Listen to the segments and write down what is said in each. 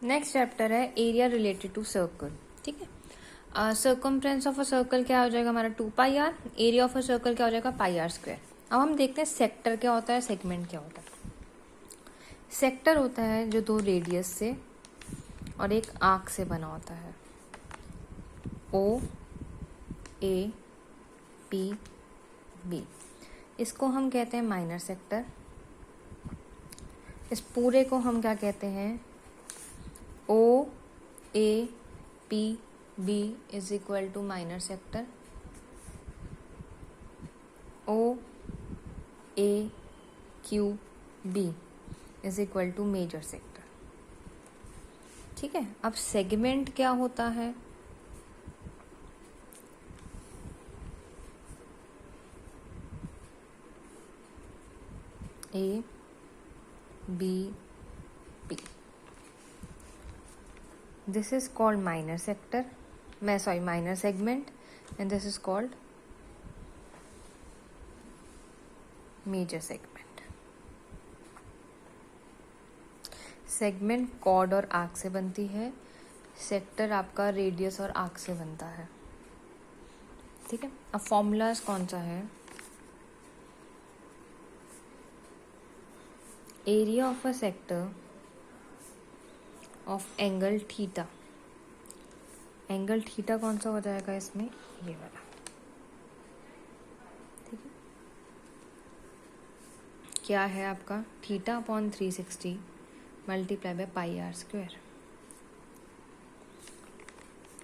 Next chapter है area related to circle. ठीक है, सर्कमफ्रेंस ऑफ अ सर्कल क्या हो जाएगा हमारा 2πr, area of a circle क्या हो जाएगा πr²। अब हम देखते हैं सेक्टर क्या होता है, सेगमेंट क्या होता है। सेक्टर होता है जो दो रेडियस से और एक आर्क से बना होता है, ओ ए पी बी। इसको हम कहते हैं माइनर सेक्टर। इस पूरे को हम क्या कहते हैं, O A P B is equal to minor sector, O A Q B is equal to major sector. ठीक है, अब सेगमेंट क्या होता है, A B P, this is called minor sector, minor segment, and this is called major segment. Segment chord और arc से बनती है, सेक्टर आपका रेडियस और आर्क से बनता है। ठीक है, अब फॉर्मूलाज कौन सा है, area of a sector of angle theta. Angle theta कौन सा हो जाएगा इसमें, ये वाला। ठीक है, क्या है आपका theta upon 360 multiply bye πr²।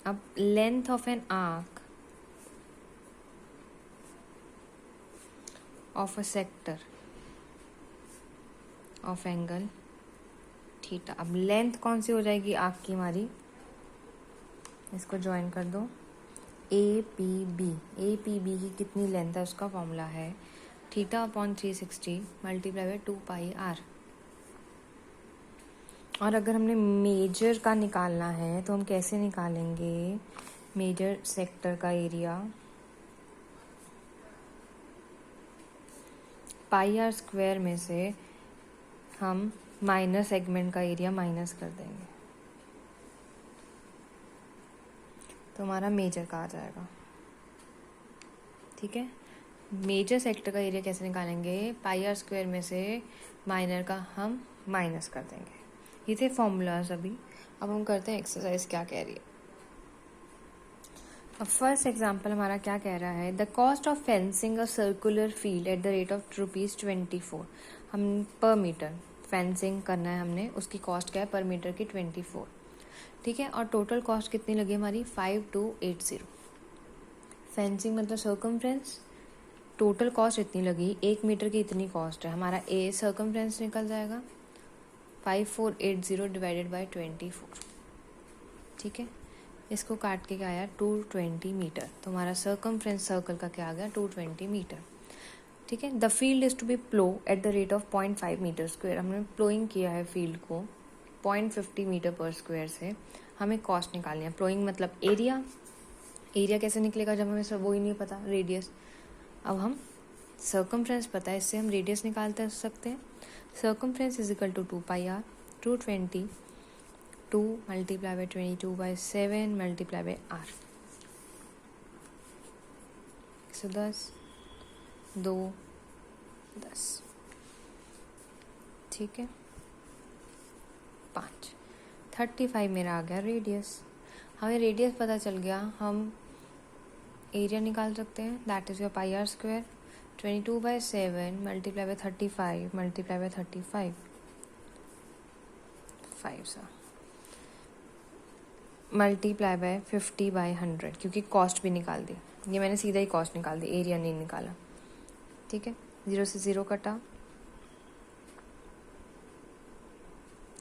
अब length of an arc of a sector of angle theta. अब लेंथ कौन सी हो जाएगी आर्क की हमारी, इसको ज्वाइन कर दो, ए पी बी की कितनी लेंथ है उसका फॉर्मूला है theta upon 360 multiply bye 2πr। और अगर हमने मेजर का निकालना है तो हम कैसे निकालेंगे, मेजर सेक्टर का एरिया πr² में से हम माइनर सेगमेंट का एरिया माइनस कर देंगे तो हमारा मेजर का आ जाएगा। ठीक है, मेजर सेक्टर का एरिया कैसे निकालेंगे, πr² में से माइनर का हम माइनस कर देंगे। ये थे फॉर्मूलाज अभी। अब हम करते हैं एक्सरसाइज क्या कह रही है। अब फर्स्ट एग्जांपल हमारा क्या कह रहा है, the cost of fencing a circular field at the rate of ₹24। हम पर मीटर फेंसिंग करना है हमने, उसकी कॉस्ट क्या है पर मीटर की 24। ठीक है, और टोटल कॉस्ट कितनी लगी हमारी 5280। फेंसिंग मतलब सर्कमफ्रेंस, टोटल कॉस्ट इतनी लगी, 1 मीटर की इतनी कॉस्ट है, हमारा ए सर्कमफ्रेंस निकल जाएगा 5480 डिवाइडेड बाय 24। ठीक है, इसको काट के क्या आया 220 मीटर, तो हमारा सर्कमफ्रेंस सर्कल का क्या आ गया 220 मीटर। ठीक है, the field is to be plough at the rate of 0.5 metre square. हमने प्लोइंग किया है फील्ड को 0.50 मीटर पर स्क्वायर से, हमें कॉस्ट निकालनी है। प्लोइंग मतलब एरिया, एरिया कैसे निकलेगा जब हमें सब वो ही नहीं पता, रेडियस। अब हम सर्कमफ्रेंस पता है, इससे हम रेडियस निकालते सकते हैं। Circumference is equal to 2πr, 220 2 multiply by 22/7 multiply by r, 110 2 10। ठीक है, 5 35 मेरा आ गया रेडियस। हमें रेडियस पता चल गया, हम एरिया निकाल सकते हैं, that is your πr²। 22/7 multiply by 35 multiply by 35 5 सा मल्टीप्लाई बाय 50/100, क्योंकि कॉस्ट भी निकाल दी। ये मैंने सीधा ही कॉस्ट निकाल दी, एरिया नहीं निकाला। ठीक है, 0 से 0 कटा,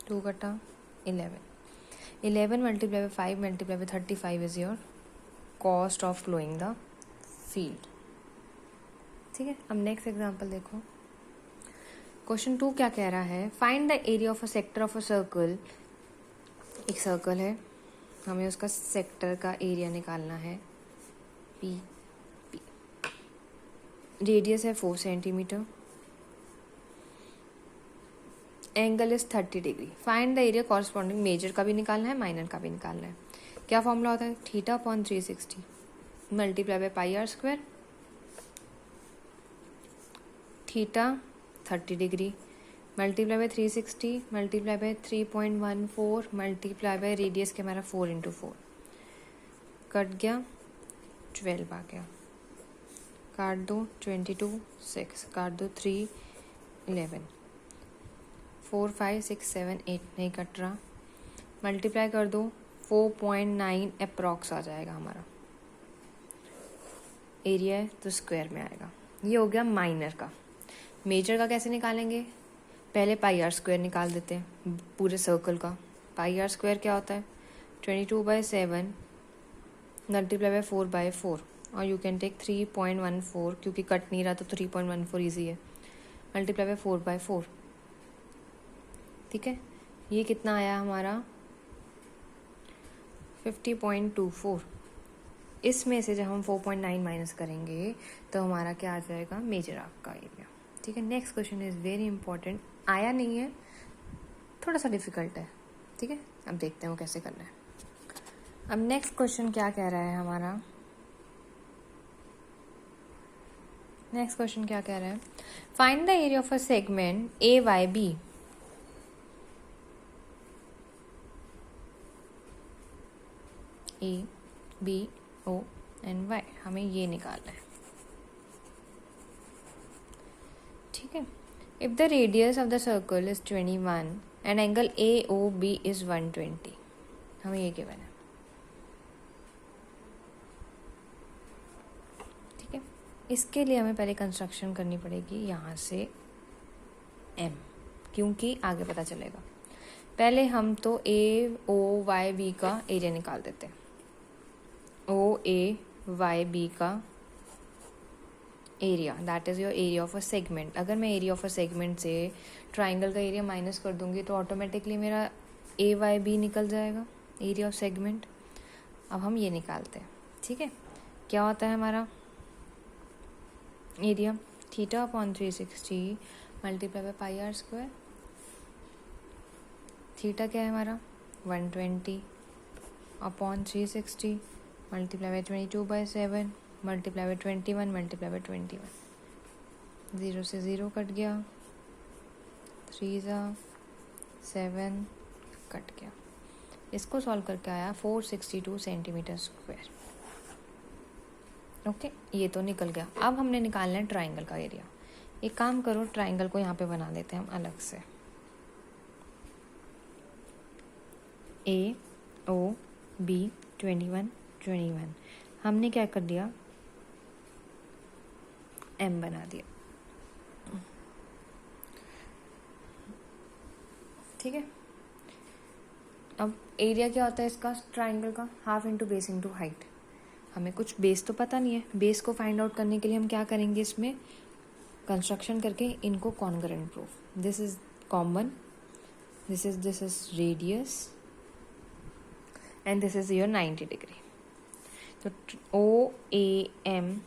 2 कटा, 11 multiply by 5 multiply by 35 is your cost of ploughing the field. ठीक है, अब नेक्स्ट एग्जांपल देखो। क्वेश्चन 2 क्या कह रहा है, find the area of a sector of a circle. एक सर्कल है, हमें उसका सेक्टर का एरिया निकालना है, पी पी। रेडियस है 4 centimetre, angle is 30 degree. Find the area corresponding, major का भी निकालना है माइनर का भी निकालना है। क्या फॉर्मूला होता है, theta upon 360 multiply by pi r square, theta 30 degree multiply by 360 multiply by 3.14 multiply by radius के हमारा 4 इंटू 4 कट गया, 12 आ गया, काट दो 22 6 काट दो 3 11 4 5 6 7 8 नहीं कट रहा, मल्टीप्लाई कर दो 4.9 अप्रॉक्स आ जाएगा हमारा एरिया है तो स्क्वायर में आएगा। ये हो गया माइनर का। मेजर का कैसे निकालेंगे, पहले पाई आर स्क्वायर निकाल देते हैं पूरे सर्कल का। पाई आर स्क्वायर क्या होता है, 22/7 मल्टीप्लाई बाय 4/4 और यू कैन टेक 3.14 क्योंकि कट नहीं रहा तो 3.14 ईजी है, मल्टीप्लाई बाय 4/4। ठीक है, ये कितना आया हमारा 50.24। इसमें से जब हम 4.9 माइनस करेंगे तो हमारा क्या आ जाएगा, मेजर आर्क का एरिया। ठीक है, next question is very important, आया नहीं है, थोड़ा सा डिफिकल्ट है। ठीक है, अब देखते हैं वो कैसे करना है। अब नेक्स्ट क्वेश्चन क्या कह रहा है हमारा, नेक्स्ट क्वेश्चन क्या कह रहा है, find the area of a segment AYB ABONY, हमें ये निकालना है। ठीक है, if the radius of the circle is 21 and angle AOB is 120, हमें ये गिवन है। ठीक है, इसके लिए हमें पहले कंस्ट्रक्शन करनी पड़ेगी यहाँ से M, क्योंकि आगे पता चलेगा। पहले हम तो AOYB का एरिया निकाल देते हैं। OAYB का area, that is your area of a segment. अगर मैं एरिया ऑफ अ सेगमेंट से ट्राइंगल का एरिया माइनस कर दूंगी तो ऑटोमेटिकली मेरा AYB निकल जाएगा, एरिया ऑफ सेगमेंट। अब हम ये निकालते हैं। ठीक है, क्या होता है हमारा area, theta upon 360 multiply by pi r square. Theta क्या है हमारा 120 upon 360 multiply by 22/7 multiply by 21 multiply by 21, 0 से 0 कट गया, 3 7 कट गया। इसको सॉल्व करके आया 462 सेंटीमीटर स्क्वायर। ओके, ये तो निकल गया। अब हमने निकालना है ट्राइंगल का एरिया। एक काम करो, ट्राइंगल को यहाँ पे बना देते हैं हम अलग से। AOB 21 21 हमने क्या कर दिया, M बना दिया। ठीक है, अब एरिया क्या होता है इसका ट्राइंगल का, half into base into height. हमें कुछ बेस तो पता नहीं है, बेस को फाइंड आउट करने के लिए हम क्या करेंगे, इसमें कंस्ट्रक्शन करके इनको congruent proof. This is common, this is radius and this is your 90 degree. तो OAM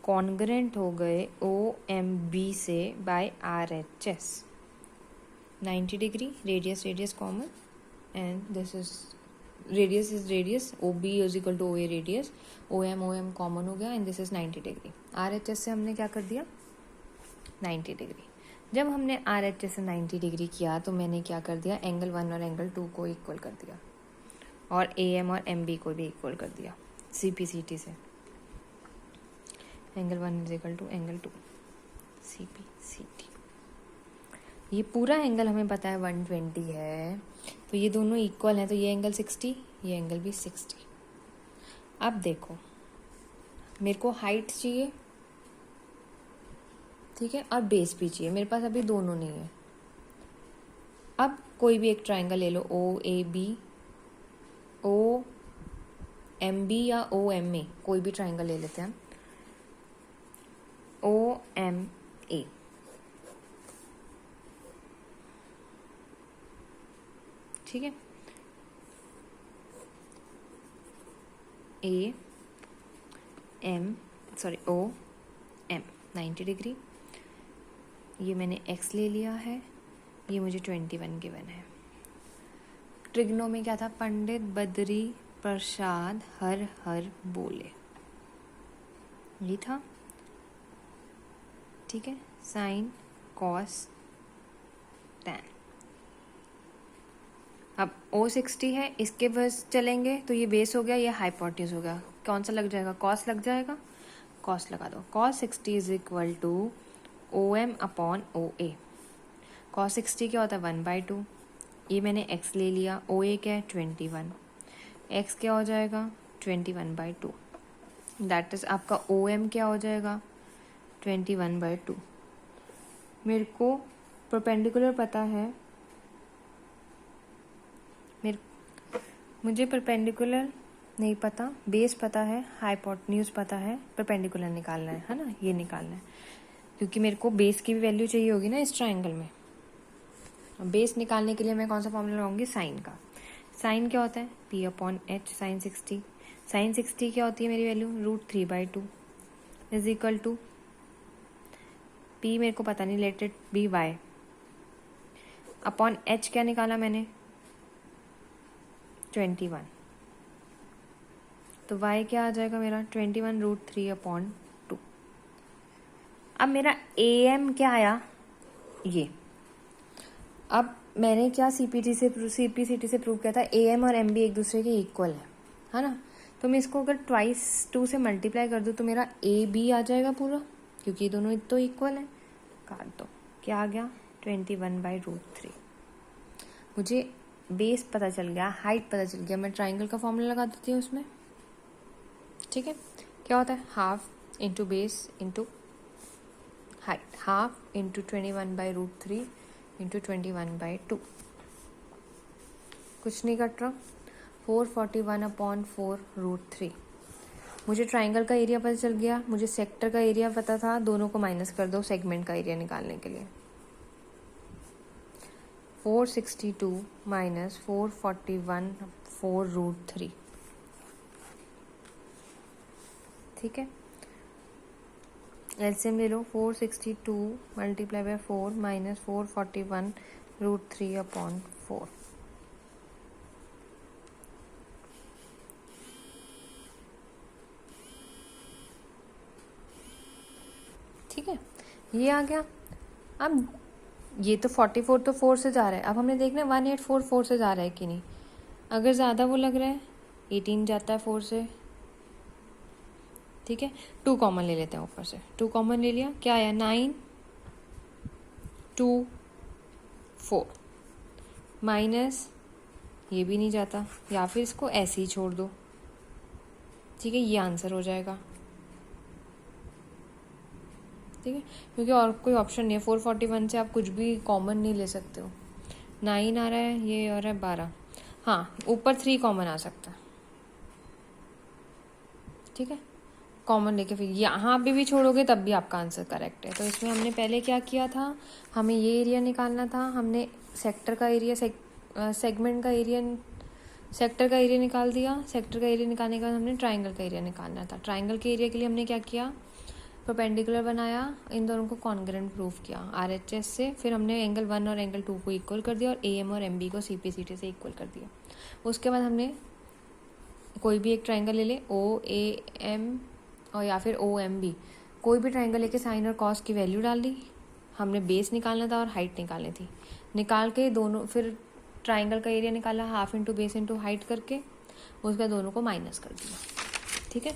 कॉन्ग्रुएंट हो गए OMB से by RHS। 90 degree, radius common and this is radius OB is equal to OA radius, OM common हो गया and this is 90 degree. RHS से हमने क्या कर दिया 90 डिग्री। जब हमने RHS से 90 डिग्री किया तो मैंने क्या कर दिया, एंगल 1 और एंगल 2 को इक्वल कर दिया और AM और MB को भी इक्वल कर दिया CPCT से। Angle 1 is equal to angle 2 CPCT। ये पूरा एंगल हमें पता है 120 है, तो ये दोनों इक्वल हैं, तो ये एंगल 60, ये एंगल भी 60। अब देखो, मेरे को हाइट चाहिए, ठीक है, और बेस भी चाहिए, मेरे पास अभी दोनों नहीं है। अब कोई भी एक ट्राइंगल ले लो, OAB, OMB या OMA, कोई भी ट्राइंगल ले लेते हैं हम। OMA, ठीक है, OM 90 डिग्री। ये मैंने X ले लिया है ये मुझे 21 गिवन है। ट्रिग्नो में क्या था, पंडित बद्री प्रसाद हर हर बोले, ये था। ठीक है, साइन कॉस टैन। अब O60 है, इसके बस चलेंगे तो ये बेस हो गया, ये हाइपोटेन्यूज हो गया। कौन सा लग जाएगा, कॉस लग जाएगा, कॉस लगा दो। cos 60 is equal to OM upon OA। cos 60 क्या होता है, 1/2। ये मैंने x ले लिया, OA क्या है 21, x क्या हो जाएगा 21/2। दैट इज आपका OM क्या हो जाएगा 21/2। मेरे को परपेंडिकुलर पता है, मुझे परपेंडिकुलर नहीं पता, बेस पता है, हाइपोटेन्यूज पता है, परपेंडिकुलर निकालना है ना, ये निकालना है। क्योंकि मेरे को बेस की भी वैल्यू चाहिए होगी ना इस ट्रायंगल में। बेस निकालने के लिए मैं कौन सा फॉर्मूला लगाऊंगी, साइन का। साइन क्या होता है, P/H साइन 60। साइन 60 क्या होती है मेरी value, √3/2 is equal to P मेरे को पता नहीं, let it be Y upon H क्या निकाला मैंने 21, तो y क्या आ जाएगा मेरा 21√3/2। अब मेरा AM क्या आया, ये। अब मैंने क्या CPCT से प्रूव किया था, AM और MB एक दूसरे के इक्वल है ना। तो मैं इसको अगर 2 से मल्टीप्लाई कर दूँ तो मेरा AB आ जाएगा पूरा, क्योंकि ये दोनों तो इक्वल है। काट दो, क्या आ गया 21/√3। मुझे बेस पता चल गया, हाइट पता चल गया, मैं ट्राइंगल का फॉर्मूला लगा देती हूँ उसमें। ठीक है, क्या होता है, half into base into height, half into 21/√3 into 21/2। कुछ नहीं कट रहा, 441/4√3। मुझे ट्राइंगल का एरिया पता चल गया, मुझे सेक्टर का एरिया पता था, दोनों को माइनस कर दो सेगमेंट का एरिया निकालने के लिए। 462 माइनस 441/4√3। ठीक है, एलसीएम ले लो, 462 मल्टीप्लाई बाय 4 माइनस 441√3/4। ठीक है, ये आ गया। अब ये तो 44 तो 4 से जा रहा है, अब हमने देखना है 1844 से जा रहा है कि नहीं। अगर ज़्यादा वो लग रहा है 18 जाता है 4 से। ठीक है, 2 कॉमन ले लेते हैं, ऊपर से 2 कॉमन ले लिया, क्या आया 9 2 4 माइनस, ये भी नहीं जाता, या फिर इसको ऐसे ही छोड़ दो। ठीक है, ये आंसर हो जाएगा। ठीक है, क्योंकि और कोई ऑप्शन नहीं है, 441 से आप कुछ भी कॉमन नहीं ले सकते हो। 9 आ रहा है, ये और है 12, हाँ ऊपर 3 कॉमन आ सकता है। ठीक है, कॉमन लेके फिर यहाँ पे भी छोड़ोगे तब भी आपका आंसर करेक्ट है। तो इसमें हमने पहले क्या किया था, हमें ये एरिया निकालना था, हमने सेक्टर का एरिया सेगमेंट का एरिया सेक्टर का एरिया निकाल दिया। सेक्टर का एरिया निकालने के बाद हमने ट्राइंगल का एरिया निकालना था। ट्राइंगल के एरिया के लिए हमने क्या किया, परपेंडिकुलर बनाया, इन दोनों को कॉन्ग्रेंट प्रूव किया RHS से। फिर हमने एंगल 1 और एंगल 2 को इक्वल कर दिया और AM और MB को CPCT से इक्वल कर दिया। उसके बाद हमने कोई भी एक ट्राइंगल ले ले, OAM और या फिर OMB, कोई भी ट्राइंगल लेके साइन और कॉस की वैल्यू डाल दी। हमने बेस निकालना था और हाइट निकालनी थी। निकाल के दोनों, फिर ट्राइंगल का एरिया निकाला, half into base into height करके, उसका दोनों को माइनस कर दिया। ठीक है।